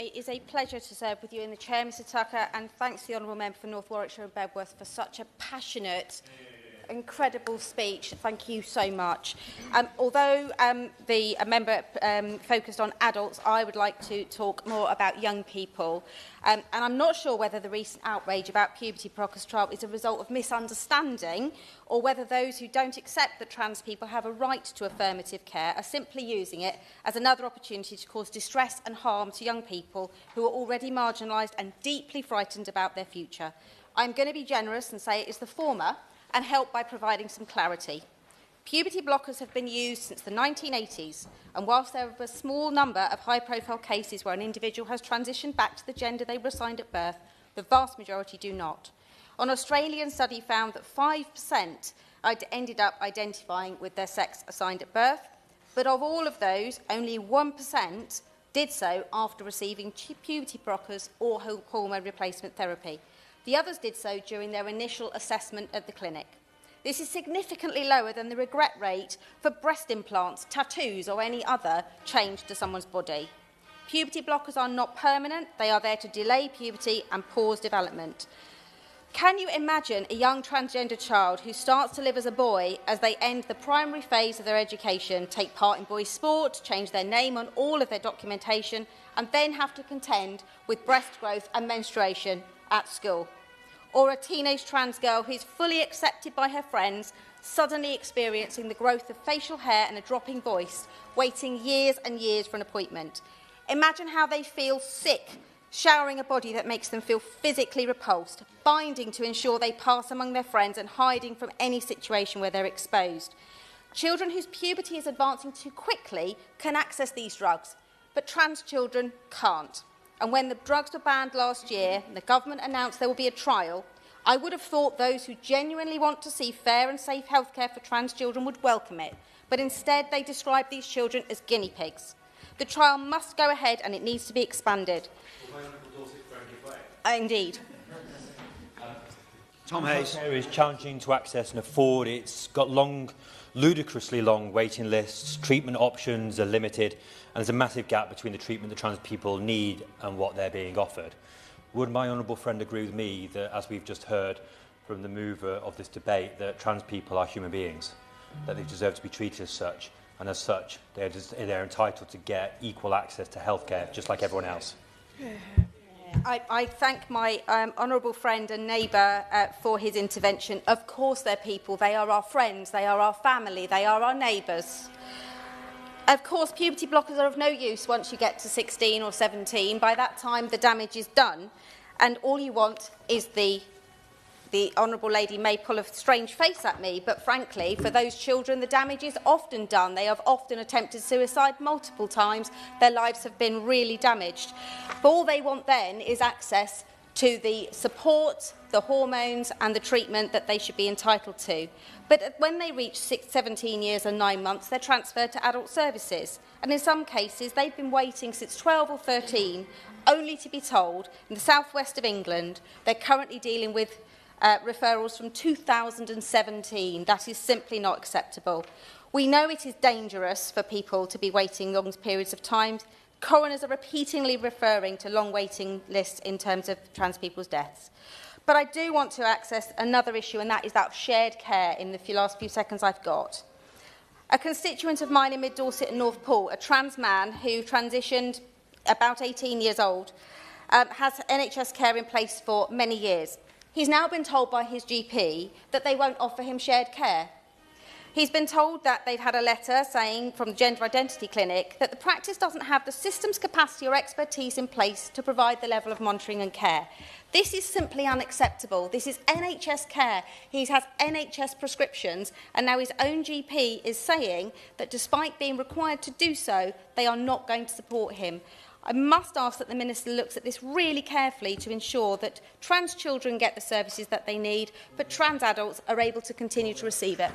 It is a pleasure to serve with you in the chair, Mr Tucker, and thanks to the Honourable Member for North Warwickshire and Bedworth for such a passionate, incredible speech. Thank you so much. Although the member focused on adults, I would like to talk more about young people. And I'm not sure whether the recent outrage about puberty blockers trial is a result of misunderstanding or whether those who don't accept that trans people have a right to affirmative care are simply using it as another opportunity to cause distress and harm to young people who are already marginalised and deeply frightened about their future. I'm going to be generous and say it is the former, and help by providing some clarity. Puberty blockers have been used since the 1980s, and whilst there are a small number of high-profile cases where an individual has transitioned back to the gender they were assigned at birth, the vast majority do not. An Australian study found that 5% ended up identifying with their sex assigned at birth, but of all of those, only 1% did so after receiving puberty blockers or hormone replacement therapy. The others did so during their initial assessment at the clinic. This is significantly lower than the regret rate for breast implants, tattoos or any other change to someone's body. Puberty blockers are not permanent. They are there to delay puberty and pause development. Can you imagine a young transgender child who starts to live as a boy as they end the primary phase of their education, take part in boys' sport, change their name on all of their documentation, and then have to contend with breast growth and menstruation at school? Or a teenage trans girl who is fully accepted by her friends, suddenly experiencing the growth of facial hair and a dropping voice, waiting years and years for an appointment. Imagine how they feel sick, showering a body that makes them feel physically repulsed, binding to ensure they pass among their friends and hiding from any situation where they're exposed. Children whose puberty is advancing too quickly can access these drugs, but trans children can't. And when the drugs were banned last year and the government announced there will be a trial, I would have thought those who genuinely want to see fair and safe healthcare for trans children would welcome it. But instead, they describe these children as guinea pigs. The trial must go ahead and it needs to be expanded. Indeed. Tom Hayes. Healthcare is challenging to access and afford. It's got ludicrously long waiting lists, treatment options are limited, and there's a massive gap between the treatment that trans people need and what they're being offered. Would my honourable friend agree with me that, as we've just heard from the mover of this debate, that trans people are human beings, that they deserve to be treated as such, and as such they're entitled to get equal access to healthcare just like everyone else? I thank my honourable friend and neighbour for his intervention. Of course they're people, they are our friends, they are our family, they are our neighbours. Of course, puberty blockers are of no use once you get to 16 or 17. By that time, the damage is done, and all you want is the honourable lady may pull a strange face at me, but frankly, for those children, the damage is often done. They have often attempted suicide multiple times. Their lives have been really damaged. But all they want then is access to the support, the hormones and the treatment that they should be entitled to. But when they reach 17 years and 9 months, they're transferred to adult services. And in some cases, they've been waiting since 12 or 13, only to be told, in the southwest of England, they're currently dealing with referrals from 2017. That is simply not acceptable. We know it is dangerous for people to be waiting long periods of time. Coroners are repeatedly referring to long waiting lists in terms of trans people's deaths. But I do want to access another issue, and that is that of shared care in the last few seconds I've got. A constituent of mine in Mid Dorset and North Poole, a trans man who transitioned about 18 years old, has NHS care in place for many years. He's now been told by his GP that they won't offer him shared care. He's been told that they've had a letter saying from the Gender Identity Clinic that the practice doesn't have the system's capacity or expertise in place to provide the level of monitoring and care. This is simply unacceptable. This is NHS care. He has NHS prescriptions, and now his own GP is saying that despite being required to do so, they are not going to support him. I must ask that the Minister looks at this really carefully to ensure that trans children get the services that they need, but trans adults are able to continue to receive it.